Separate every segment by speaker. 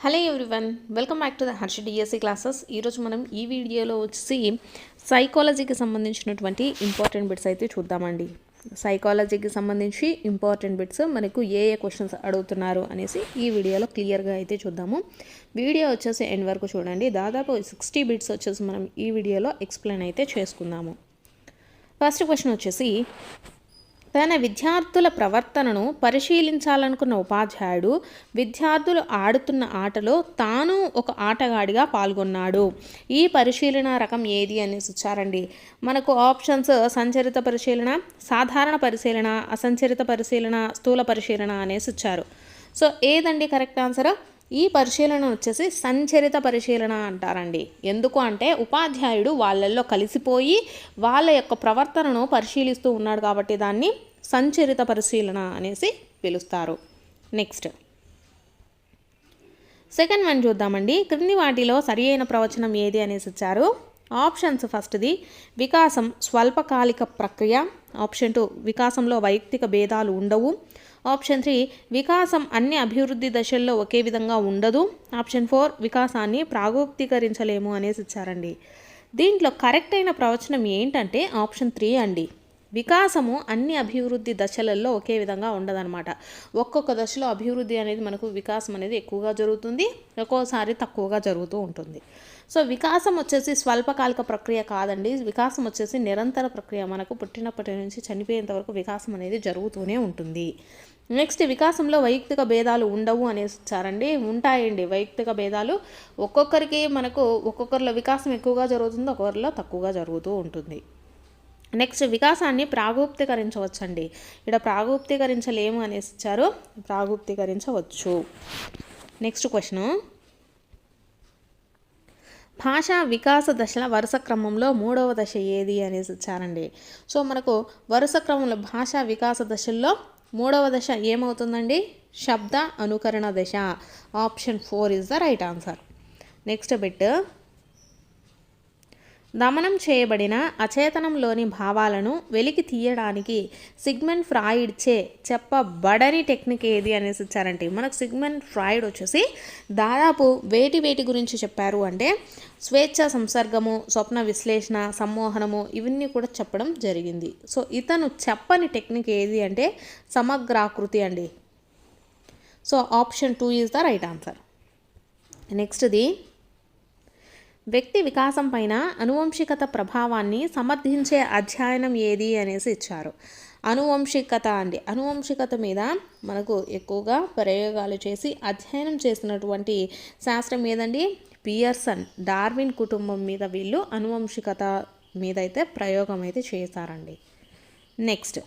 Speaker 1: Hello everyone, welcome back to the Harsha DSC classes. ఈరోజు మనం ఈ వీడియోలో వచ్చి సైకాలజీకి సంబంధించినటువంటి ఇంపార్టెంట్ బిట్స్ అయితే చూద్దామండి. సైకాలజీకి సంబంధించి ఇంపార్టెంట్ బిట్స్ మనకు ఏ క్వశ్చన్స్ అడుగుతున్నారు అనేసి ఈ వీడియోలో క్లియర్గా అయితే చూద్దాము. వీడియో వచ్చేసి ఎండ్ వరకు చూడండి. దాదాపు 60 బిట్స్ వచ్చేసి మనం ఈ వీడియోలో ఎక్స్ప్లెయిన్ అయితే చేసుకుందాము. ఫస్ట్ క్వశ్చన్ వచ్చేసి, తన విద్యార్థుల ప్రవర్తనను పరిశీలించాలనుకున్న ఉపాధ్యాయుడు విద్యార్థులు ఆడుతున్న ఆటలో తాను ఒక ఆటగాడిగా పాల్గొన్నాడు. ఈ పరిశీలన రకం ఏది అనేసి ఇచ్చారండి. మనకు ఆప్షన్స్ సంచరిత పరిశీలన, సాధారణ పరిశీలన, అసంచరిత పరిశీలన, స్థూల పరిశీలన అనేసి ఇచ్చారు. సో ఏదండి కరెక్ట్ ఆన్సర్? ఈ పరిశీలన వచ్చేసి సంచరిత పరిశీలన అంటారండి. ఎందుకు అంటే ఉపాధ్యాయుడు వాళ్ళల్లో కలిసిపోయి వాళ్ళ యొక్క ప్రవర్తనను పరిశీలిస్తూ ఉన్నాడు కాబట్టి దాన్ని సంచరిత పరిశీలన అనేసి పిలుస్తారు. నెక్స్ట్ సెకండ్ వన్ చూద్దామండి. క్రింది వాటిలో సరి అయిన ప్రవచనం ఏది అనేసి ఇచ్చారు. ఆప్షన్స్ ఫస్ట్ది వికాసం స్వల్పకాలిక ప్రక్రియ. ఆప్షన్ 2 వికాసంలో వైయక్తిక భేదాలు ఉండవు. ఆప్షన్ 3 వికాసం అన్ని అభివృద్ధి దశల్లో ఒకే విధంగా ఉండదు. ఆప్షన్ 4 వికాసాన్ని ప్రాగుప్తీకరించలేము అనేసి ఇచ్చారండి. దీంట్లో కరెక్ట్ అయిన ప్రవచనం ఏంటంటే ఆప్షన్ 3 అండి. వికాసము అన్ని అభివృద్ధి దశలలో ఒకే విధంగా ఉండదన్నమాట. ఒక్కొక్క దశలో అభివృద్ధి అనేది మనకు వికాసం అనేది ఎక్కువగా జరుగుతుంది, ఒక్కోసారి తక్కువగా జరుగుతూ ఉంటుంది. సో వికాసం వచ్చేసి స్వల్పకాలిక ప్రక్రియ కాదండి. వికాసం వచ్చేసి నిరంతర ప్రక్రియ. మనకు పుట్టినప్పటి నుంచి చనిపోయేంత వరకు వికాసం అనేది జరుగుతూనే ఉంటుంది. నెక్స్ట్ వికాసంలో వైయక్తిక భేదాలు ఉండవు అనేసి ఇచ్చారండి. ఉంటాయండి వైయక్తిక భేదాలు. ఒక్కొక్కరిలో వికాసం ఎక్కువగా జరుగుతుంది, ఒక్కొక్కరిలో తక్కువగా జరుగుతూ ఉంటుంది. నెక్స్ట్ వికాసాన్ని ప్రాగుప్తీకరించవచ్చండి. ఇక్కడ ప్రాగుప్తీకరించలేము అనేసి ఇచ్చారు, ప్రాగుప్తీకరించవచ్చు. నెక్స్ట్ క్వశ్చన్, భాషా వికాస దశల వరుస క్రమంలో 3వ దశ ఏది అనేసి ఇచ్చారండి. సో మనకు వరుస క్రమంలో భాషా వికాస దశల్లో 3వ దశ ఏమవుతుందండి? శబ్ద అనుకరణ దశ. Option 4 is the right answer. Next bit, దమనం చేయబడిన అచేతనంలోని భావాలను వెలికి తీయడానికి సిగ్మండ్ ఫ్రాయిడ్చే చెప్పబడని టెక్నిక్ ఏది అనేసి ఇచ్చారంటే మనకు సిగ్మండ్ ఫ్రాయిడ్ వచ్చేసి దాదాపు వేటి గురించి చెప్పారు అంటే స్వేచ్ఛ సంసర్గము, స్వప్న విశ్లేషణ, సమ్మోహనము ఇవన్నీ కూడా చెప్పడం జరిగింది. సో ఇతను చెప్పని టెక్నిక్ ఏది అంటే సమగ్రాకృతి అండి. So option 2 is the right answer. నెక్స్ట్ది, వ్యక్తి వికాసం పైన అనువంశికత ప్రభావాన్ని సమర్థించే అధ్యయనం ఏది అనేసి ఇచ్చారు. అనువంశికత అండి. అనువంశికత మీద మనకు ఎక్కువగా ప్రయోగాలు చేసి అధ్యయనం చేసినటువంటి శాస్త్రం ఏదండి? పియర్సన్, డార్విన్ కుటుంబం మీద వీళ్ళు అనువంశికత మీద అయితే ప్రయోగం అయితే చేశారండి. నెక్స్ట్,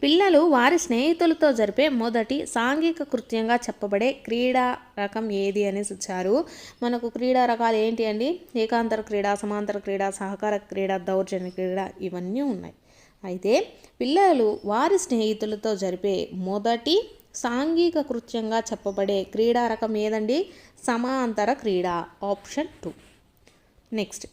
Speaker 1: పిల్లలు వారి స్నేహితులతో జరిపే మొదటి సాంఘిక కృత్యంగా చెప్పబడే క్రీడా రకం ఏది అనేసి ఇచ్చారు. మనకు క్రీడా రకాలు ఏంటి అండి? ఏకాంతర క్రీడ, సమాంతర క్రీడ, సహకార క్రీడ, దౌర్జన్య క్రీడ ఇవన్నీ ఉన్నాయి. అయితే పిల్లలు వారి స్నేహితులతో జరిపే మొదటి సాంఘిక కృత్యంగా చెప్పబడే క్రీడా రకం ఏదండి? సమాంతర క్రీడ. ఆప్షన్ 2. నెక్స్ట్,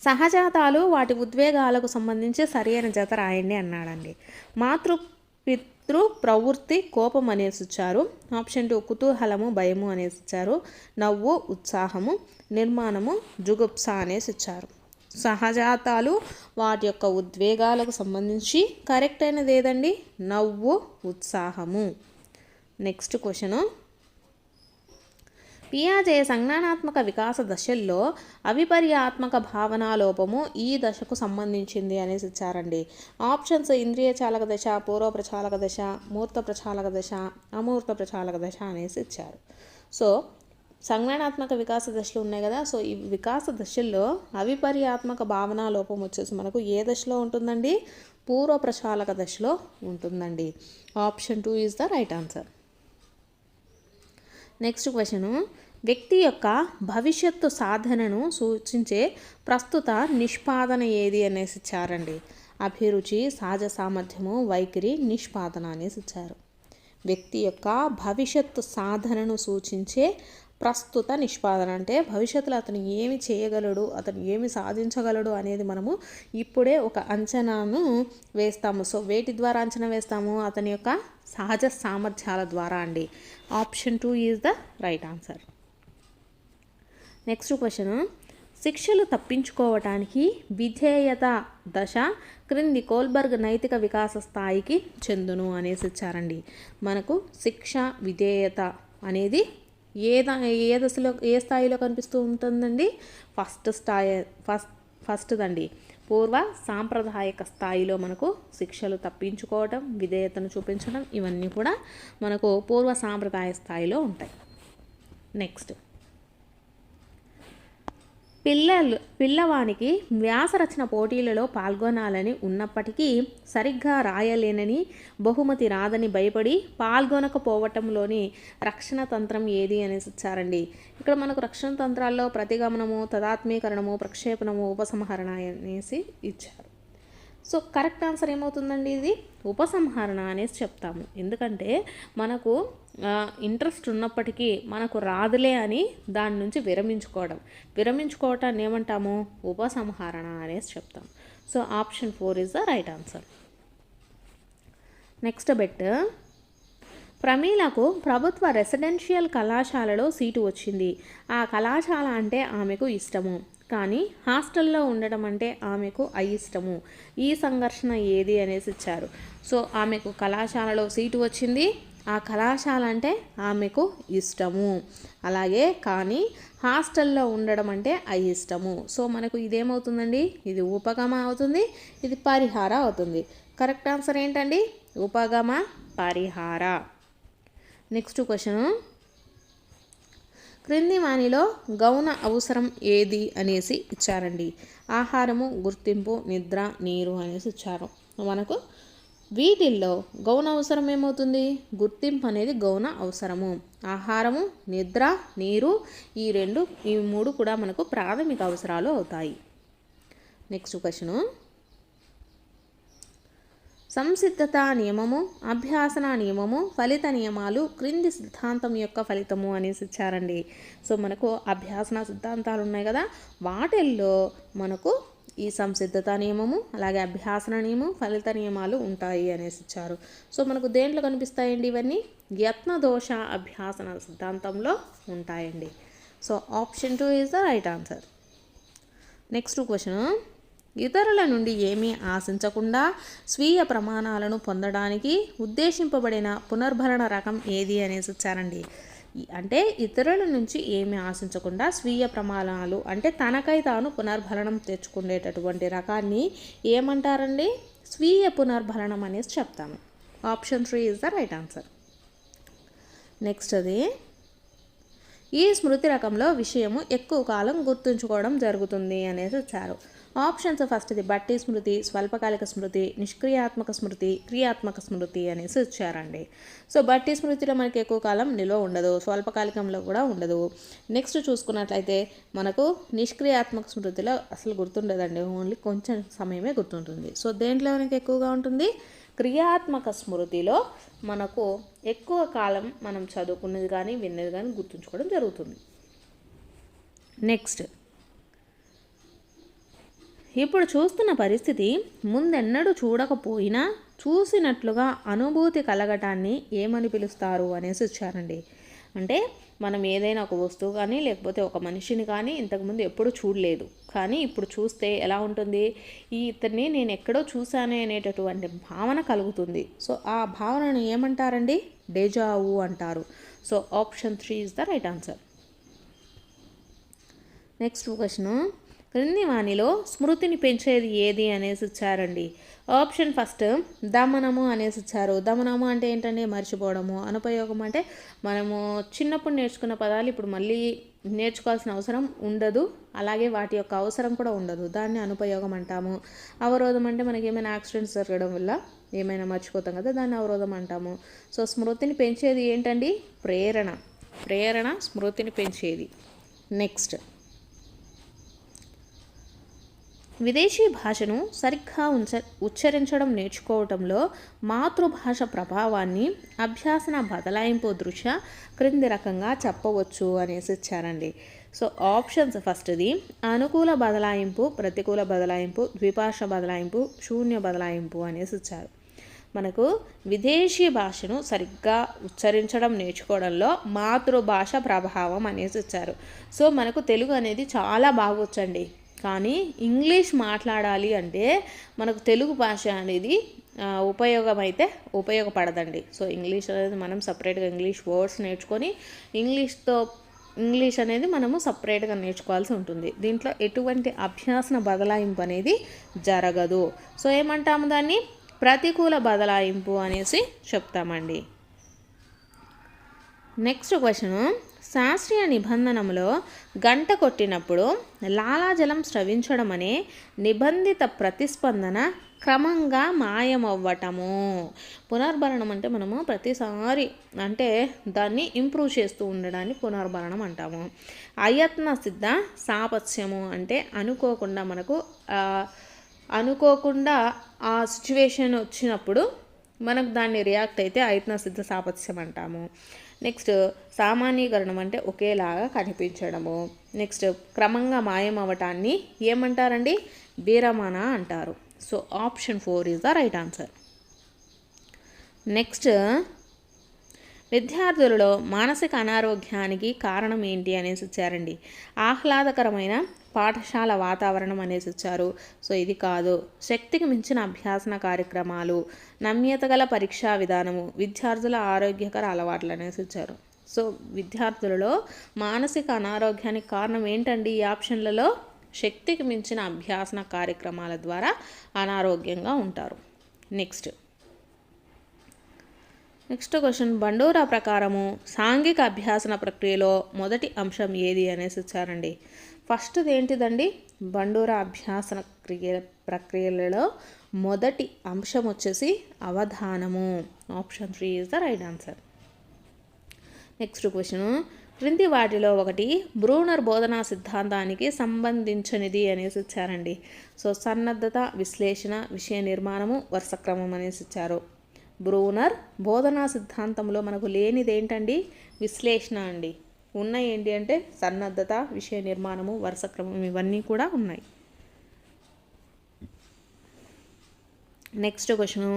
Speaker 1: సహజాతాలు వాటి ఉద్వేగాలకు సంబంధించి సరైన జత రాయండి అన్నాడండి. మాతృ ప్రవృత్తి కోపం అనేసి ఇచ్చారు. ఆప్షన్ 2 కుతూహలము, భయము అనేసి ఇచ్చారు. నవ్వు, ఉత్సాహము, నిర్మాణము, జుగుప్స అనేసి ఇచ్చారు. సహజాతాలు వాటి యొక్క ఉద్వేగాలకు సంబంధించి కరెక్ట్ అయినది ఏదండి? నవ్వు, ఉత్సాహము. నెక్స్ట్ క్వశ్చను, పియాజే సంజ్ఞానాత్మక వికాస దశల్లో అవిపర్యాత్మక భావనాలోపము ఈ దశకు సంబంధించింది అనేసి ఇచ్చారండి. ఆప్షన్స్ ఇంద్రియ చాలక దశ, పూర్వ ప్రచాలక దశ, మూర్త ప్రచాలక దశ, అమూర్త ప్రచాలక దశ అనేసి ఇచ్చారు. సో సంజ్ఞానాత్మక వికాస దశలు ఉన్నాయి కదా. సో ఈ వికాస దశల్లో అవిపర్యాత్మక భావనాలోపం వచ్చేసి మనకు ఏ దశలో ఉంటుందండి? పూర్వ ప్రచాలక దశలో ఉంటుందండి. Option 2 is the right answer. Next question, వ్యక్తి యొక్క భవిష్యత్తు సాధనను సూచించే ప్రస్తుత నిష్పాదన ఏది అనేసి ఇచ్చారండి. అభిరుచి, సహజ సామర్థ్యము, వైఖరి, నిష్పాదన అనేసి ఇచ్చారు. వ్యక్తి యొక్క భవిష్యత్తు సాధనను సూచించే ప్రస్తుత నిష్పాదన అంటే భవిష్యత్తులో అతను ఏమి చేయగలడు, అతను ఏమి సాధించగలడు అనేది మనము ఇప్పుడే ఒక అంచనాను వేస్తాము. సో వేటి ద్వారా అంచనా వేస్తాము? అతని యొక్క సహజ సామర్థ్యాల ద్వారా అండి. Option 2 is the right answer. Next question, శిక్షలు తప్పించుకోవటానికి విధేయత దశ క్రింది కోల్బర్గ్ నైతిక వికాస స్థాయికి చెందును అనేసి ఇచ్చారండి. మనకు శిక్ష విధేయత అనేది ఏ దశలో ఏ స్థాయిలో కనిపిస్తూ ఉంటుందండి? ఫస్ట్ దండి పూర్వ సాంప్రదాయక స్థాయిలో మనకు శిక్షలు తప్పించుకోవడం, విధేయతను చూపించడం ఇవన్నీ కూడా మనకు పూర్వ సాంప్రదాయ స్థాయిలో ఉంటాయి. నెక్స్ట్, పిల్లవానికి వ్యాసరచన పోటీలలో పాల్గొనాలని ఉన్నప్పటికీ సరిగ్గా రాయలేనని, బహుమతి రాదని భయపడి పాల్గొనకపోవటంలోని రక్షణ తంత్రం ఏది అనేసి ఇచ్చారండి. ఇక్కడ మనకు రక్షణ తంత్రాల్లో ప్రతిగమనము, తదాత్మీకరణము, ప్రక్షేపణము, ఉపసంహరణ అనేసి ఇచ్చారు. సో కరెక్ట్ ఆన్సర్ ఏమవుతుందండి? ఇది ఉపసంహరణ అనేసి చెప్తాము. ఎందుకంటే మనకు ఇంట్రెస్ట్ ఉన్నప్పటికీ మనకు రాదులే అని దాని నుంచి విరమించుకోవటాన్ని ఏమంటాము? ఉపసంహరణ అనేసి చెప్తాం. So option 4 is the right answer. Next bit, ప్రమీలకు ప్రభుత్వ రెసిడెన్షియల్ కళాశాలలో సీటు వచ్చింది. ఆ కళాశాల అంటే ఆమెకు ఇష్టము, కానీ హాస్టల్లో ఉండడం అంటే ఆమెకు అయిష్టము. ఈ సంఘర్షణ ఏది అనేసి ఇచ్చారు. సో ఆమెకు కళాశాలలో సీటు వచ్చింది, ఆ కళాశాల అంటే ఆమెకు ఇష్టము, అలాగే కానీ హాస్టల్లో ఉండడం అంటే అయిష్టము. సో మనకు ఇదేమవుతుందండి? ఇది ఉపగమ అవుతుంది, ఇది పరిహార అవుతుంది. కరెక్ట్ ఆన్సర్ ఏంటండి? ఉపగమ పరిహార. నెక్స్ట్ క్వశ్చన్, క్రింది వానిలో గౌణ అవసరం ఏది అనేసి ఇచ్చారండి. ఆహారము, గుర్తింపు, నిద్ర, నీరు అనేసి ఇచ్చారు. మనకు వీటిల్లో గౌణ అవసరం ఏమవుతుంది? గుర్తింపు అనేది గౌణ అవసరము. ఆహారము, నిద్ర, నీరు ఈ మూడు కూడా మనకు ప్రాథమిక అవసరాలు అవుతాయి. నెక్స్ట్ క్వశ్చన్, సంసిద్ధత నియమము, అభ్యాసన నియమము, ఫలిత నియమాలు క్రింది సిద్ధాంతం యొక్క ఫలితము అనేసి ఇచ్చారండి. సో మనకు అభ్యాసన సిద్ధాంతాలు ఉన్నాయి కదా, వాటిల్లో మనకు ఈ సంసిద్ధత నియమము, అలాగే అభ్యాసన నియమం, ఫలిత నియమాలు ఉంటాయి అనేసి ఇచ్చారు. సో మనకు దేంట్లో కనిపిస్తాయండి? ఇవన్నీ యత్న దోష అభ్యాసన సిద్ధాంతంలో ఉంటాయండి. So option 2 is the right answer. Next question, ఇతరుల నుండి ఏమీ ఆశించకుండా స్వీయ ప్రమాణాలను పొందడానికి ఉద్దేశింపబడిన పునర్భరణ రకం ఏది అనేసి ఇచ్చారండి. అంటే ఇతరుల నుంచి ఏమీ ఆశించకుండా స్వీయ ప్రమాణాలు అంటే తనకై తాను పునర్భరణం తెచ్చుకునేటటువంటి రకాన్ని ఏమంటారండి? స్వీయ పునర్భరణం అనేసి చెప్తాము. Option 3 is the right answer. Next, అది ఈ స్మృతి రకంలో విషయము ఎక్కువ కాలం గుర్తుంచుకోవడం జరుగుతుంది అనేసి ఇచ్చారు. ఆప్షన్స్ ఫస్ట్ది బట్టి స్మృతి, స్వల్పకాలిక స్మృతి, నిష్క్రియాత్మక స్మృతి, క్రియాత్మక స్మృతి అనేసి ఇచ్చారండి. సో బట్టి స్మృతిలో మనకి ఎక్కువ కాలం నిల్వ ఉండదు, స్వల్పకాలికంలో కూడా ఉండదు. నెక్స్ట్ చూసుకున్నట్లయితే మనకు నిష్క్రియాత్మక స్మృతిలో అసలు గుర్తుండదండి, ఓన్లీ కొంచెం సమయమే గుర్తుంటుంది. సో దేంట్లో మనకి ఎక్కువగా ఉంటుంది? క్రియాత్మక స్మృతిలో మనకు ఎక్కువ కాలం మనం చదువుకున్నది కానీ విన్నది కానీ గుర్తుంచుకోవడం జరుగుతుంది. నెక్స్ట్, ఇప్పుడు చూస్తున్న పరిస్థితి ముందెన్నడూ చూడకపోయినా చూసినట్లుగా అనుభూతి కలగటాన్ని ఏమని పిలుస్తారు అనేసి ఇచ్చారండి. అంటే మనం ఏదైనా ఒక వస్తువు కానీ లేకపోతే ఒక మనిషిని కానీ ఇంతకుముందు ఎప్పుడూ చూడలేదు, కానీ ఇప్పుడు చూస్తే ఎలా ఉంటుంది? ఇతన్ని నేను ఎక్కడో చూశానే అనేటటువంటి భావన కలుగుతుంది. సో ఆ భావనను ఏమంటారండి? డేజావు అంటారు. So option 3 is the right answer. Next question, క్రింది వానిలో స్మృతిని పెంచేది ఏది అనేసి ఇచ్చారండి. ఆప్షన్ ఫస్ట్ దమనము అనేసి ఇచ్చారు. దమనము అంటే ఏంటంటే మర్చిపోవడము, అనుపయోగం అంటే మనము చిన్నప్పుడు నేర్చుకున్న పదాలు ఇప్పుడు మళ్ళీ నేర్చుకోవాల్సిన అవసరం ఉండదు, అలాగే వాటి యొక్క అవసరం కూడా ఉండదు, దాన్ని అనుపయోగం అంటాము. అవరోధం అంటే మనకి ఏమైనా యాక్సిడెంట్స్ జరగడం వల్ల ఏమైనా మర్చిపోతాం కదా, దాన్ని అవరోధం అంటాము. సో స్మృతిని పెంచేది ఏంటండి? ప్రేరణ స్మృతిని పెంచేది. నెక్స్ట్, విదేశీ భాషను సరిగ్గా ఉచ్చరించడం నేర్చుకోవటంలో మాతృభాష ప్రభావాన్ని అభ్యాసన బదలాయింపు దృష్ట్యా క్రింది రకంగా చెప్పవచ్చు అనేసి ఇచ్చారండి. సో ఆప్షన్స్ ఫస్ట్ది అనుకూల బదలాయింపు, ప్రతికూల బదలాయింపు, ద్విభాష బదలాయింపు, శూన్య బదలాయింపు అనేసి ఇచ్చారు. మనకు విదేశీ భాషను సరిగ్గా ఉచ్చరించడం నేర్చుకోవడంలో మాతృభాష ప్రభావం అనేసి ఇచ్చారు. సో మనకు తెలుగు అనేది చాలా బాగొచ్చండి, కానీ ఇంగ్లీష్ మాట్లాడాలి అంటే మనకు తెలుగు భాష అనేది ఉపయోగపడదండి. సో ఇంగ్లీష్ అనేది మనం సపరేట్గా ఇంగ్లీష్ వర్డ్స్ నేర్చుకొని ఇంగ్లీష్ అనేది మనము సపరేట్గా నేర్చుకోవాల్సి ఉంటుంది. దీంట్లో ఎటువంటి అభ్యాసన బదలాయింపు అనేది జరగదు. సో ఏమంటాము దాన్ని? ప్రతికూల బదలాయింపు అనేసి చెప్తామండి. నెక్స్ట్ క్వశ్చన్, శాస్త్రీయ నిబంధనలో గంట కొట్టినప్పుడు లాలాజలం స్రవించడం అనే నిబంధిత ప్రతిస్పందన క్రమంగా మాయమవ్వటము. పునర్భరణం అంటే మనము ప్రతిసారి అంటే దాన్ని ఇంప్రూవ్ చేస్తూ ఉండడాన్ని పునర్భరణం అంటాము. అయత్న సిద్ధ సాపత్స్యము అంటే అనుకోకుండా ఆ సిచ్యువేషన్ వచ్చినప్పుడు మనకు దాన్ని రియాక్ట్ అయితే అయత్న సిద్ధ సాపత్స్యం అంటాము. నెక్స్ట్ సామాన్యీకరణం అంటే ఒకేలాగా కనిపించడము. నెక్స్ట్ క్రమంగా మాయం అవ్వటాన్ని ఏమంటారండి? విరమణ అంటారు. So option 4 is the right answer. Next, విద్యార్థులలో మానసిక అనారోగ్యానికి కారణం ఏంటి అనేసి ఇచ్చారండి. ఆహ్లాదకరమైన పాఠశాల వాతావరణం అనేసి ఇచ్చారు. సో ఇది కాదు. శక్తికి మించిన అభ్యాసన కార్యక్రమాలు, నమ్యత గల పరీక్షా విధానము, విద్యార్థుల ఆరోగ్యకర అలవాట్లు అనేసి ఇచ్చారు. సో విద్యార్థులలో మానసిక అనారోగ్యానికి కారణం ఏంటండి? ఈ ఆప్షన్లలో శక్తికి మించిన అభ్యాసన కార్యక్రమాల ద్వారా అనారోగ్యంగా ఉంటారు. నెక్స్ట్ క్వశ్చన్, బండోరా ప్రకారము సాంఘిక అభ్యాసన ప్రక్రియలో మొదటి అంశం ఏది అనేసి ఇచ్చారండి. ఫస్ట్ది ఏంటిదండి? బండోరా అభ్యాసన ప్రక్రియలలో మొదటి అంశం వచ్చేసి అవధానము. Option 3 is the right answer. Next question, క్రింది వాటిలో ఒకటి బ్రూనర్ బోధనా సిద్ధాంతానికి సంబంధించినది అనేసి ఇచ్చారండి. సో సన్నద్ధత, విశ్లేషణ, విషయ నిర్మాణము, వరుసక్రమం అనేసి ఇచ్చారు. బ్రూనర్ బోధనా సిద్ధాంతంలో మనకు లేనిది ఏంటండి? విశ్లేషణ అండి. ఉన్నాయి ఏంటి అంటే సన్నద్ధత, విషయ నిర్మాణము, వరుసక్రమం, ఇవన్నీ కూడా ఉన్నాయి. నెక్స్ట్ క్వశ్చన్,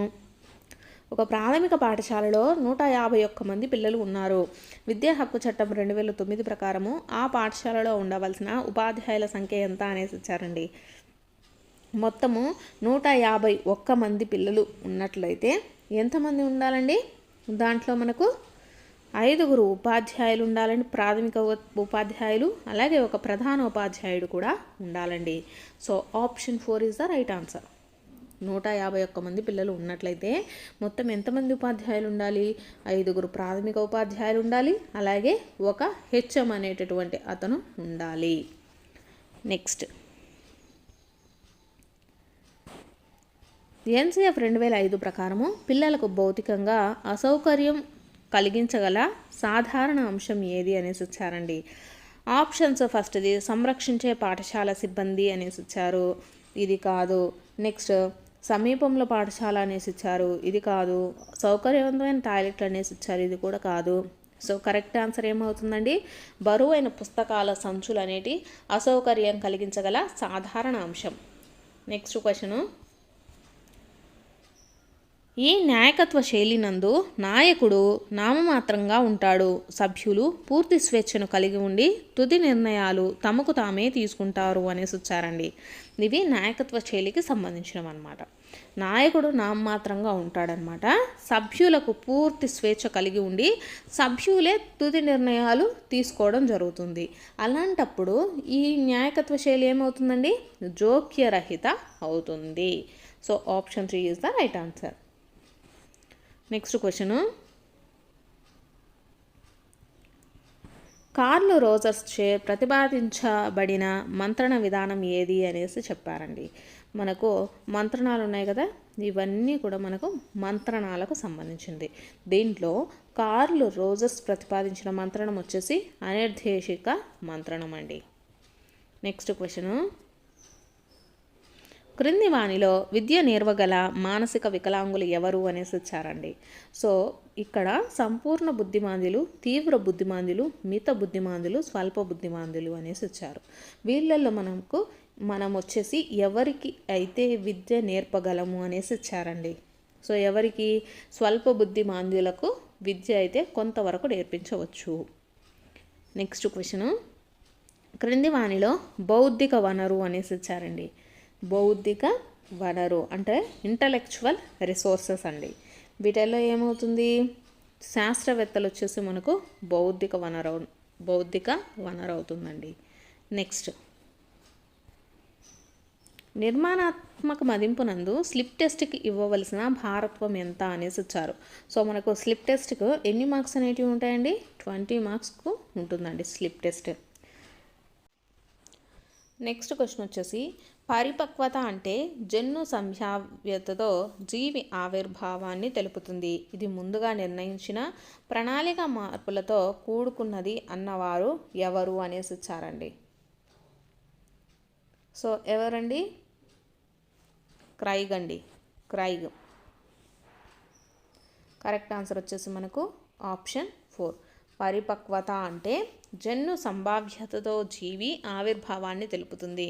Speaker 1: ఒక ప్రాథమిక పాఠశాలలో 151 మంది పిల్లలు ఉన్నారు. విద్యా హక్కు చట్టం 2009 ప్రకారము ఆ పాఠశాలలో ఉండవలసిన ఉపాధ్యాయుల సంఖ్య ఎంత అనేసి ఇచ్చారండి. మొత్తము 151 మంది పిల్లలు ఉన్నట్లయితే ఎంతమంది ఉండాలండి? దాంట్లో మనకు 5 ఉపాధ్యాయులు ఉండాలండి, ప్రాథమిక ఉపాధ్యాయులు, అలాగే ఒక ప్రధాన ఉపాధ్యాయుడు కూడా ఉండాలండి. So option 4 is the right answer. 151 మంది పిల్లలు ఉన్నట్లయితే మొత్తం ఎంతమంది ఉపాధ్యాయులు ఉండాలి? 5 ప్రాథమిక ఉపాధ్యాయులు ఉండాలి, అలాగే ఒక హెచ్ఎం అనేటటువంటి అతను ఉండాలి. నెక్స్ట్, ఎన్సిఎఫ్ 2005 ప్రకారము పిల్లలకు భౌతికంగా అసౌకర్యం కలిగించగల సాధారణ అంశం ఏది అనేసి ఇచ్చారండి. ఆప్షన్స్ ఫస్ట్ది సంరక్షించే పాఠశాల సిబ్బంది అనేసి ఇచ్చారు. ఇది కాదు. నెక్స్ట్, సమీపంలో పాఠశాల అనేసి ఇచ్చారు. ఇది కాదు. సౌకర్యవంతమైన టాయిలెట్లు అనేసి ఇచ్చారు. ఇది కూడా కాదు. సో కరెక్ట్ ఆన్సర్ ఏమవుతుందండి? బరువైన పుస్తకాల సంచులు అనేటి అసౌకర్యం కలిగించగల సాధారణ అంశం. నెక్స్ట్ క్వశ్చన్, ఈ నాయకత్వ శైలి నందు నాయకుడు నామమాత్రంగా ఉంటాడు. సభ్యులు పూర్తి స్వేచ్ఛను కలిగి ఉండి తుది నిర్ణయాలు తమకు తామే తీసుకుంటారు అనేసి వచ్చారండి. ఇవి నాయకత్వ శైలికి సంబంధించినవి అన్నమాట. నాయకుడు నామమాత్రంగా ఉంటాడనమాట. సభ్యులకు పూర్తి స్వేచ్ఛ కలిగి ఉండి సభ్యులే తుది నిర్ణయాలు తీసుకోవడం జరుగుతుంది. అలాంటప్పుడు ఈ నాయకత్వ శైలి ఏమవుతుందండి? జోక్యరహిత అవుతుంది. So option 3 is the right answer. Next question, curl Rogers చే ప్రతిపాదించబడిన మంత్రణ విధానం ఏది అనేసి చెప్పారండి. మనకు మంత్రణాలు ఉన్నాయి కదా, ఇవన్నీ కూడా మనకు మంత్రణాలకు సంబంధించింది. దీంట్లో కార్ల్ రోజర్స్ ప్రతిపాదించిన మంత్రణం వచ్చేసి అనిర్దేశిక మంత్రణం అండి. నెక్స్ట్ క్వశ్చన్, క్రింది వానిలో విద్య నేర్వగల మానసిక వికలాంగులు ఎవరు అనేసి ఇచ్చారండి. సో ఇక్కడ సంపూర్ణ బుద్ధిమాంద్యులు, తీవ్ర బుద్ధిమాంద్యులు, మిత బుద్ధిమాంద్యులు, స్వల్ప బుద్ధిమాంద్యులు అనేసి ఇచ్చారు. వీళ్ళల్లో మనం వచ్చేసి ఎవరికి అయితే విద్య నేర్పగలము అనేసి ఇచ్చారండి. సో ఎవరికి? స్వల్ప బుద్ధిమాంద్యులకు విద్య అయితే కొంతవరకు నేర్పించవచ్చు. నెక్స్ట్ క్వశ్చన్, క్రింది వానిలో బౌద్ధిక వనరు అనేసి ఇచ్చారండి. బౌద్ధిక వనరు అంటే ఇంటలెక్చువల్ రిసోర్సెస్ అండి. వీటిల్లో ఏమవుతుంది? శాస్త్రవేత్తలు వచ్చేసి మనకు బౌద్ధిక వనరు అవుతుందండి. నెక్స్ట్, నిర్మాణాత్మక మదింపునందు స్లిప్ టెస్ట్కి ఇవ్వవలసిన భారత్వం ఎంత అనేసి ఇచ్చారు. సో మనకు స్లిప్ టెస్ట్కు ఎన్ని మార్క్స్ అనేటివి ఉంటాయండి? 20 మార్క్స్కు ఉంటుందండి స్లిప్ టెస్ట్. నెక్స్ట్ క్వశ్చన్ వచ్చేసి, పరిపక్వత అంటే జన్యు సంభావ్యతతో జీవి ఆవిర్భావాన్ని తెలుపుతుంది. ఇది ముందుగా నిర్ణయించిన ప్రణాళిక మార్పులతో కూడుకున్నది అన్నవారు ఎవరు అనేసి ఇచ్చారండి. సో ఎవరండి? క్రైగ్ అండి. క్రైగ్. కరెక్ట్ ఆన్సర్ వచ్చేసి మనకు ఆప్షన్ 4. పరిపక్వత అంటే జన్యు సంభావ్యతతో జీవి ఆవిర్భావాన్ని తెలుపుతుంది.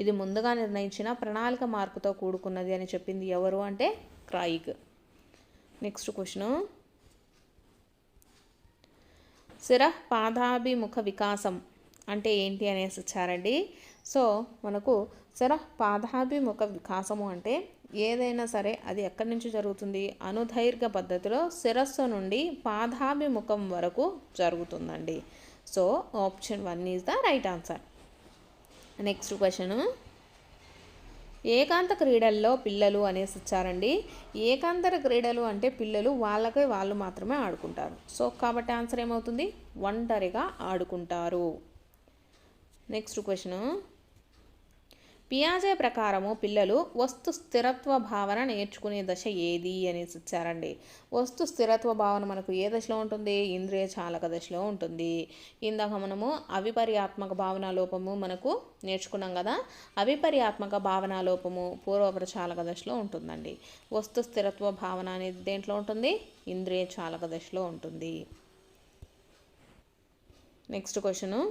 Speaker 1: ఇది ముందుగా నిర్ణయించిన ప్రణాళిక మార్పుతో కూడుకున్నది అని చెప్పింది ఎవరు అంటే క్రైగ్. నెక్స్ట్ క్వశ్చన్, శిర పాదాభిముఖ వికాసం అంటే ఏంటి అనేసి ఇచ్చారండి. సో మనకు శిర పాదాభిముఖ వికాసము అంటే ఏదైనా సరే అది ఎక్కడి నుంచి జరుగుతుంది? అనుదైర్ఘ్య పద్ధతిలో శిరస్సు నుండి పాదాభిముఖం వరకు జరుగుతుందండి. So option 1 is the right answer. Next question, ఏకాంత క్రీడల్లో పిల్లలు అనేసి ఇచ్చారండి. ఏకాంతర క్రీడలు అంటే పిల్లలు వాళ్ళకే వాళ్ళు మాత్రమే ఆడుకుంటారు. సో కాబట్టి ఆన్సర్ ఏమవుతుంది? ఒంటరిగా ఆడుకుంటారు. నెక్స్ట్ క్వశ్చన్, పియాజే ప్రకారము పిల్లలు వస్తు స్థిరత్వ భావన నేర్చుకునే దశ ఏది అనేసి ఇచ్చారండి. వస్తు స్థిరత్వ భావన మనకు ఏ దశలో ఉంటుంది? ఇంద్రియ చాలక దశలో ఉంటుంది. ఇందాక మనము అవిపర్యాత్మక భావనా లోపము మనకు నేర్చుకున్నాం కదా. అవిపర్యాత్మక భావనా లోపము పూర్వప్రచాలక దశలో ఉంటుందండి. వస్తు స్థిరత్వ భావన అనేది దేంట్లో ఉంటుంది? ఇంద్రియ చాలక దశలో ఉంటుంది. నెక్స్ట్ క్వశ్చన్,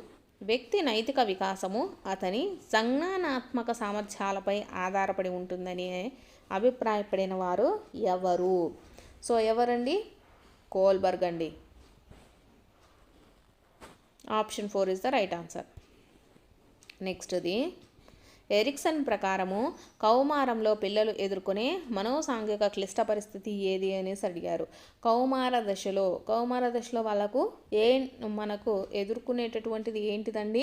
Speaker 1: వ్యక్తి నైతిక వికాసము అతని సంజ్ఞానాత్మక సామర్థ్యాలపై ఆధారపడి ఉంటుందని అభిప్రాయపడిన వారు ఎవరు? సో ఎవరండి? కోల్బర్గ్ అండి. Option 4 is the right answer. నెక్స్ట్ది, ఎరిక్సన్ ప్రకారము కౌమారంలో పిల్లలు ఎదుర్కొనే మనోసాంఘిక క్లిష్ట పరిస్థితి ఏది అనేసి అడిగారు. కౌమార దశలో వాళ్ళకు మనకు ఎదుర్కొనేటటువంటిది ఏంటిదండి?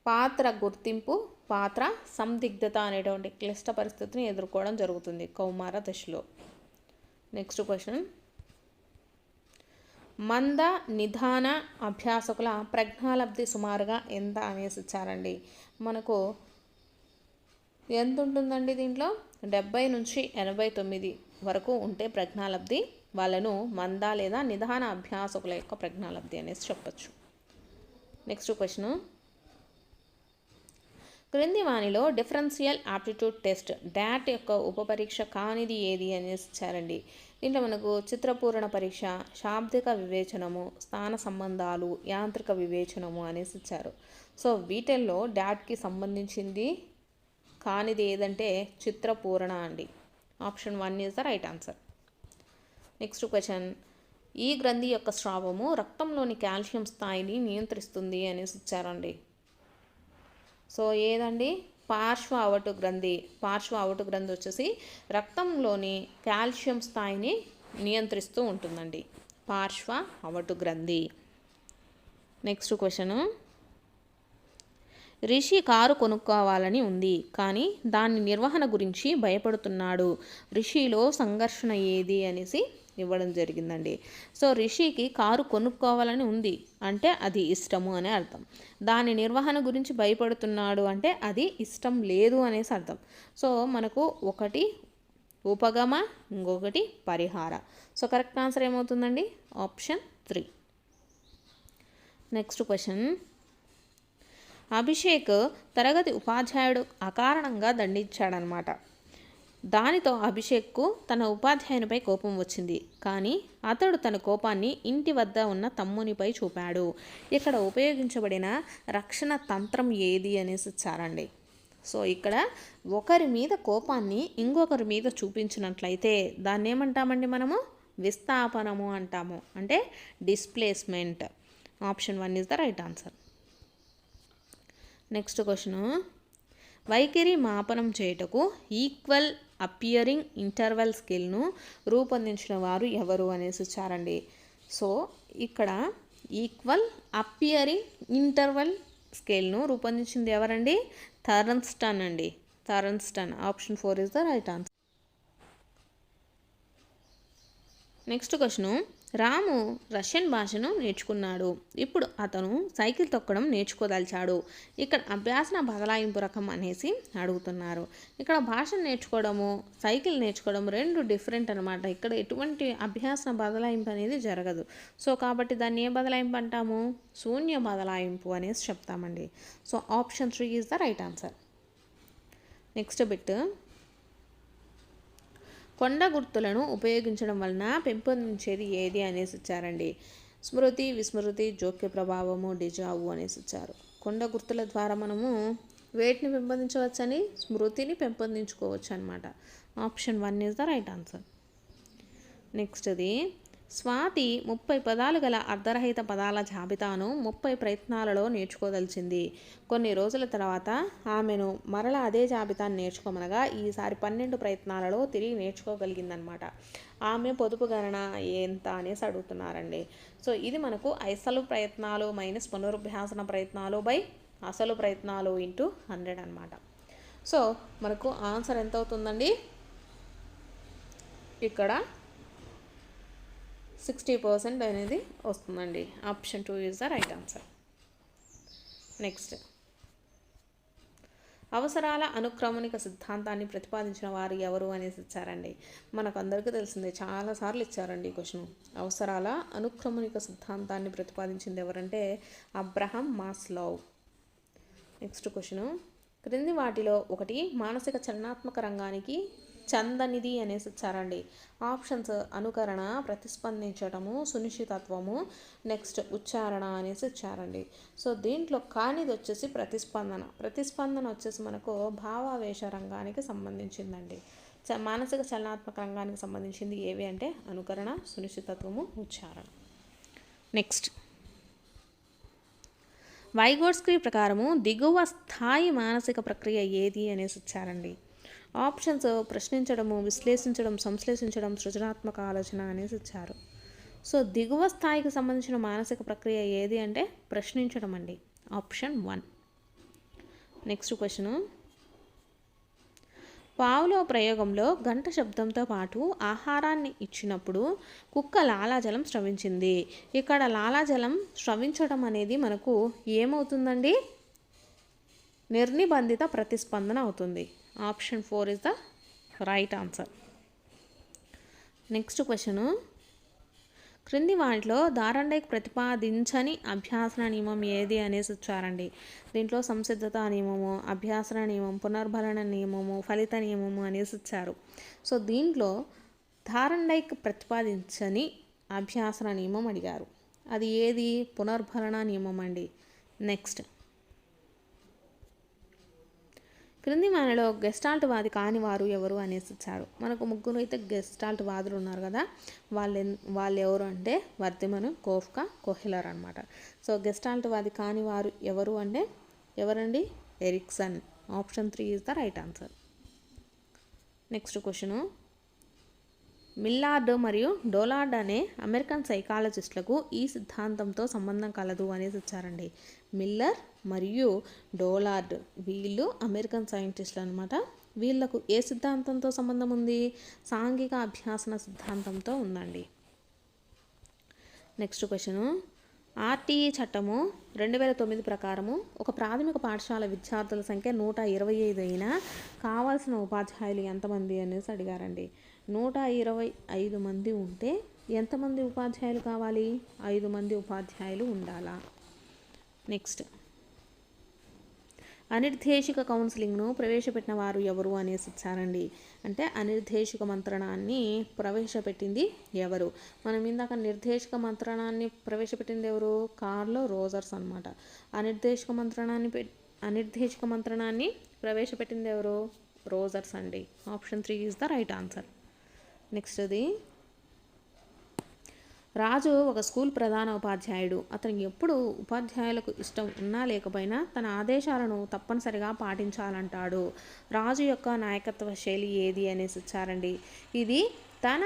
Speaker 1: పాత్ర గుర్తింపు, పాత్ర సందిగ్ధత అనేటువంటి క్లిష్ట పరిస్థితిని ఎదుర్కోవడం జరుగుతుంది కౌమార దశలో. నెక్స్ట్ క్వశ్చన్, మంద నిధాన అభ్యాసకుల ప్రజ్ఞాలబ్ధి సుమారుగా ఎంత అనేసి ఇచ్చారండి. మనకు ఎంత ఉంటుందండి? దీంట్లో 70 నుంచి 89 వరకు ఉంటే ప్రజ్ఞాలబ్ధి వాళ్ళను మంద లేదా నిధాన అభ్యాసకుల యొక్క ప్రజ్ఞాలబ్ధి అనేసి చెప్పచ్చు. నెక్స్ట్ క్వశ్చన్, క్రింది వానిలో డిఫరెన్షియల్ ఆప్టిట్యూడ్ టెస్ట్ డాట్ యొక్క ఉపపరీక్ష కానిది ఏది అనేసి ఇచ్చారండి. దీంట్లో మనకు చిత్రపూరణ పరీక్ష, శాబ్దిక వివేచనము, స్థాన సంబంధాలు, యాంత్రిక వివేచనము అనేసి ఇచ్చారు. సో వీటిల్లో డాట్కి సంబంధించింది కానిది ఏదంటే చిత్రపూరణ అండి. Option 1 is the right answer. Next question, ఈ గ్రంథి యొక్క స్రావము రక్తంలోని కాల్షియం స్థాయిని నియంత్రిస్తుంది అనేసి ఇచ్చారండి. సో ఏదండి? పార్శ్వ అవటు గ్రంథి వచ్చేసి రక్తంలోని కాల్షియం స్థాయిని నియంత్రిస్తూ ఉంటుందండి. పార్శ్వ అవటు గ్రంథి. నెక్స్ట్ క్వశ్చన్, రిషి కారు కొనుక్కోవాలని ఉంది కానీ దాని నిర్వహణ గురించి భయపడుతున్నాడు. రిషిలో సంఘర్షణ ఏది అనేసి ఇవ్వడం జరిగిందండి. సో రిషికి కారు కొనుక్కోవాలని ఉంది అంటే అది ఇష్టము అనే అర్థం. దాని నిర్వహణ గురించి భయపడుతున్నాడు అంటే అది ఇష్టం లేదు అనేసి అర్థం. సో మనకు ఒకటి ఉపగమ, ఇంకొకటి పరిహార. సో కరెక్ట్ ఆన్సర్ ఏమవుతుందండి? ఆప్షన్ 3. నెక్స్ట్ క్వశ్చన్, అభిషేక్ తరగతి ఉపాధ్యాయుడు అకారణంగా దండించాడనమాట. దానితో అభిషేక్కు తన ఉపాధ్యాయునిపై కోపం వచ్చింది. కానీ అతడు తన కోపాన్ని ఇంటి వద్ద ఉన్న తమ్మునిపై చూపాడు. ఇక్కడ ఉపయోగించబడిన రక్షణ తంత్రం ఏది అనేసి ఇచ్చారండి. సో ఇక్కడ ఒకరి మీద కోపాన్ని ఇంకొకరి మీద చూపించినట్లయితే దాన్ని ఏమంటామండి మనము? విస్థాపనము అంటాము, అంటే displacement. Option 1 is the right answer. Next question, వైఖరి మాపనం చేయుటకు ఈక్వల్ అపియరింగ్ ఇంటర్వెల్ స్కేల్ను రూపొందించిన వారు ఎవరు అనేసి ఇచ్చారండి. సో ఇక్కడ ఈక్వల్ అపియరింగ్ ఇంటర్వెల్ స్కేల్ను రూపొందించింది ఎవరండి? థర్న్స్టన్ అండి, Thurstone. Option 4 is the right answer. Next question, Ramu Russian భాషను నేర్చుకున్నాడు. ఇప్పుడు అతను సైకిల్ తొక్కడం నేర్చుకోదలిచాడు. ఇక్కడ అభ్యాసన బదలాయింపు రకం అనేసి అడుగుతున్నారు. ఇక్కడ భాషను నేర్చుకోవడము, సైకిల్ నేర్చుకోవడం రెండు డిఫరెంట్ అనమాట. ఇక్కడ ఎటువంటి అభ్యాసన బదలాయింపు అనేది జరగదు. సో కాబట్టి దాన్ని ఏ బదలాయింపు అంటాము? శూన్య బదలాయింపు అనేసి చెప్తామండి. So option 3 is the right answer. Next bit, కొండ గుర్తులను ఉపయోగించడం వలన పెంపొందించేది ఏది అనేసి ఇచ్చారండి. స్మృతి, విస్మృతి, జోక్య ప్రభావము, డిజావు అనేసి ఇచ్చారు. కొండ గుర్తుల ద్వారా మనము వేటిని పెంపొందించవచ్చని? స్మృతిని పెంపొందించుకోవచ్చు అనమాట. Option 1 is the right answer. నెక్స్ట్ది, స్వాతి 30 పదాలు గల అర్ధరహిత పదాల జాబితాను 30 ప్రయత్నాలలో నేర్చుకోదలిచింది. కొన్ని రోజుల తర్వాత ఆమెను మరలా అదే జాబితాను నేర్చుకోమనగా ఈసారి 12 ప్రయత్నాలలో తిరిగి నేర్చుకోగలిగిందనమాట. ఆమె పొదుపు గణన ఎంత అనేసి అడుగుతున్నారండి. సో ఇది మనకు అసలు ప్రయత్నాలు మైనస్ పునరుభ్యాసన ప్రయత్నాలు బై అసలు ప్రయత్నాలు ఇంటూ 100 అనమాట. సో మనకు ఆన్సర్ ఎంత అవుతుందండి? ఇక్కడ 60% అనేది వస్తుందండి. Option 2 is the right answer. Next, అవసరాల అనుక్రమణిక సిద్ధాంతాన్ని ప్రతిపాదించిన వారు ఎవరు అనేసి ఇచ్చారండి. మనకు అందరికీ తెలిసిందే, చాలాసార్లు ఇచ్చారండి ఈ క్వశ్చన్. అవసరాల అనుక్రమణిక సిద్ధాంతాన్ని ప్రతిపాదించింది ఎవరంటే అబ్రహం మాస్లో. నెక్స్ట్ క్వశ్చన్, క్రింది వాటిలో ఒకటి మానసిక చలనాత్మక రంగానికి చందనిది అనేసి ఇచ్చారండి. ఆప్షన్స్ అనుకరణ, ప్రతిస్పందించటము, సునిశ్చితత్వము, నెక్స్ట్ ఉచ్చారణ అనేసి ఇచ్చారండి. సో దీంట్లో కానిది వచ్చేసి ప్రతిస్పందన. ప్రతిస్పందన వచ్చేసి మనకు భావావేశ రంగానికి సంబంధించిందండి. మానసిక చలనాత్మక రంగానికి సంబంధించింది ఏవి అంటే అనుకరణ, సునిశ్చితత్వము, ఉచ్చారణ. నెక్స్ట్, వైగోట్స్కీ ప్రకారము దిగువ స్థాయి మానసిక ప్రక్రియ ఏది అనేసి ఇచ్చారండి. ఆప్షన్స్ ప్రశ్నించడము, విశ్లేషించడం, సంశ్లేషించడం, సృజనాత్మక ఆలోచన అనేసి ఇచ్చారు. సో దిగువ స్థాయికి సంబంధించిన మానసిక ప్రక్రియ ఏది అంటే ప్రశ్నించడం అండి. ఆప్షన్ 1. నెక్స్ట్ క్వశ్చన్, పావులో ప్రయోగంలో గంట శబ్దంతో పాటు ఆహారాన్ని ఇచ్చినప్పుడు కుక్క లాలాజలం స్రవించింది. ఇక్కడ లాలాజలం స్రవించడం అనేది మనకు ఏమవుతుందండి? నిర్నిబంధిత ప్రతిస్పందన అవుతుంది. Option 4 is the right answer. Next question, క్రింది వాటిలో దారండైక్ ప్రతిపాదించని అభ్యాసన నియమం ఏది అనేసి ఇచ్చారండి. దీంట్లో సంసిద్ధత నియమము, అభ్యాసన నియమం, పునర్భరణ నియమము, ఫలిత నియమము అనేసి ఇచ్చారు. సో దీంట్లో దారండైక్ ప్రతిపాదించని అభ్యాసన నియమం అడిగారు. అది ఏది? పునర్భరణ నియమం అండి. నెక్స్ట్, క్రింది మనలో గెస్టాల్ట్ వాది కాని వారు ఎవరు అనేసి ఇచ్చారు. మనకు ముగ్గురు అయితే గెస్టాల్ట్ వాదులు ఉన్నారు కదా, వాళ్ళు ఎవరు అంటే వర్తిమన్, కోఫ్కా, కోహెలర్ అనమాట. సో గెస్టాల్ట్ వాది కాని వారు ఎవరు అంటే ఎవరండి? Erikson. Option 3 is the right answer. Next question, Miller మరియు డోలార్డ్ అనే అమెరికన్ సైకాలజిస్టులకు ఈ సిద్ధాంతంతో సంబంధం కలదు అనేసి ఇచ్చారండి. మిల్లర్ మరియు డోలార్డ్ వీళ్ళు అమెరికన్ సైంటిస్టులు అనమాట. వీళ్ళకు ఏ సిద్ధాంతంతో సంబంధం ఉంది? సాంఘిక అభ్యాసన సిద్ధాంతంతో ఉందండి. నెక్స్ట్ క్వశ్చను, ఆర్టీఈ చట్టము 2009 ప్రకారము ఒక ప్రాథమిక పాఠశాల విద్యార్థుల సంఖ్య 125 అయినా కావాల్సిన ఉపాధ్యాయులు ఎంతమంది అనేసి అడిగారండి. 125 మంది ఉంటే ఎంతమంది ఉపాధ్యాయులు కావాలి? 5 మంది ఉపాధ్యాయులు ఉండాలా. నెక్స్ట్, అనిర్దేశిక కౌన్సిలింగ్ను ప్రవేశపెట్టిన వారు ఎవరు అనేసి ఇచ్చారండి. అంటే అనిర్దేశిక మంత్రణాన్ని ప్రవేశపెట్టింది ఎవరు? మనం ఇందాక నిర్దేశిక మంత్రణాన్ని ప్రవేశపెట్టింది ఎవరు? కార్లో రోజర్స్ అనమాట. అనిర్దేశిక మంత్రణాన్ని ప్రవేశపెట్టింది ఎవరు? రోజర్స్ అండి. Option 3 is the right answer. నెక్స్ట్ది, రాజు ఒక స్కూల్ ప్రధాన ఉపాధ్యాయుడు. అతను ఎప్పుడు ఉపాధ్యాయులకు ఇష్టం ఉన్నా లేకపోయినా తన ఆదేశాలను తప్పనిసరిగా పాటించాలంటాడు. రాజు యొక్క నాయకత్వ శైలి ఏది అనేసి ఇచ్చారండి. ఇది తన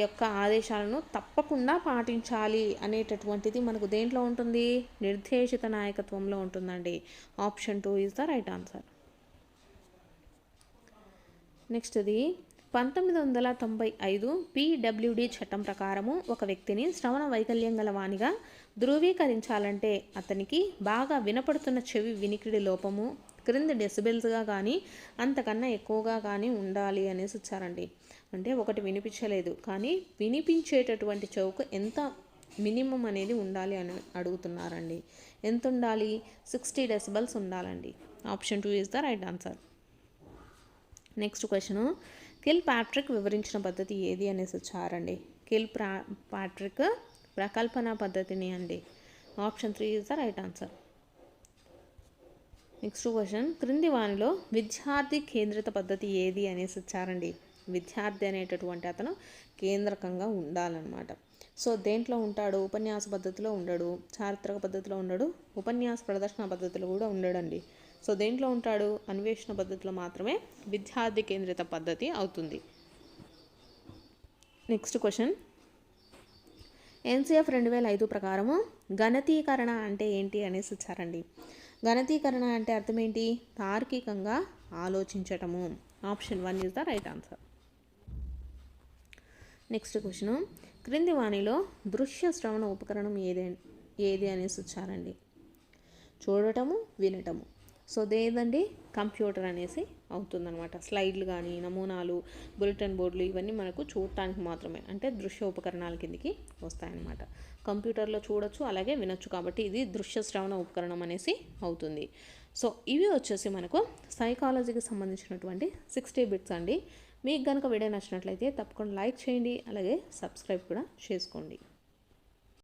Speaker 1: యొక్క ఆదేశాలను తప్పకుండా పాటించాలి అనేటటువంటిది మనకు దేంట్లో ఉంటుంది? నిర్దేశిత నాయకత్వంలో ఉంటుందండి. Option 2 is the right answer. నెక్స్ట్ది, 1995 PWD చట్టం ప్రకారము ఒక వ్యక్తిని శ్రవణ వైకల్యం గల వానిగా ధృవీకరించాలంటే అతనికి బాగా వినపడుతున్న చెవి వినికిడి లోపము క్రింది డెసిబెల్స్గా కానీ అంతకన్నా ఎక్కువగా కానీ ఉండాలి అనేసి ఇచ్చారండి. అంటే ఒకటి వినిపించలేదు కానీ వినిపించేటటువంటి చెవుకు ఎంత మినిమం అనేది ఉండాలి అని అడుగుతున్నారండి. ఎంత ఉండాలి? 60 డెసిబెల్స్ ఉండాలండి. Option 2 is the right answer. Next question, kill Patrick వివరించిన పద్ధతి ఏది అనేసి వచ్చారండి. ప్యాట్రిక్ ప్రకల్పన పద్ధతిని అండి. Option 3 is the right answer. Next question, క్రింది వానిలో విద్యార్థి కేంద్రిత పద్ధతి ఏది అనేసి వచ్చారండి. విద్యార్థి అనేటటువంటి అతను కేంద్రకంగా ఉండాలన్నమాట. సో దేంట్లో ఉంటాడు? ఉపన్యాస పద్ధతిలో ఉండడు, చారిత్రక పద్ధతిలో ఉండడు, ఉపన్యాస ప్రదర్శన పద్ధతిలో కూడా ఉండడండి. సో దేంట్లో ఉంటాడు? అన్వేషణ పద్ధతిలో మాత్రమే విద్యార్థి కేంద్రిత పద్ధతి అవుతుంది. నెక్స్ట్ క్వశ్చన్, NCF 2005 ప్రకారము గణతీకరణ అంటే ఏంటి అనేసి ఇచ్చారండి. గణతీకరణ అంటే అర్థం ఏంటి? తార్కికంగా ఆలోచించటము. Option 1 is the right answer. Next question, క్రింది వాణిలో దృశ్య శ్రవణ ఉపకరణం ఏది అనేసి ఇచ్చారండి. చూడటము, వినటము. సో దేదండి? కంప్యూటర్ అనేసి అవుతుందన్నమాట. స్లైడ్లు కానీ, నమూనాలు, బులెటిన్ బోర్డులు ఇవన్నీ మనకు చూడటానికి మాత్రమే, అంటే దృశ్య ఉపకరణాల కిందికి వస్తాయన్నమాట. కంప్యూటర్లో చూడొచ్చు అలాగే వినొచ్చు కాబట్టి ఇది దృశ్య శ్రవణ ఉపకరణం అనేసి అవుతుంది. సో ఇవి వచ్చేసి మనకు సైకాలజీకి సంబంధించినటువంటి 60 బిట్స్ అండి. మీకు కనుక వీడియో నచ్చినట్లయితే తప్పకుండా లైక్ చేయండి, అలాగే సబ్స్క్రైబ్ కూడా చేసుకోండి.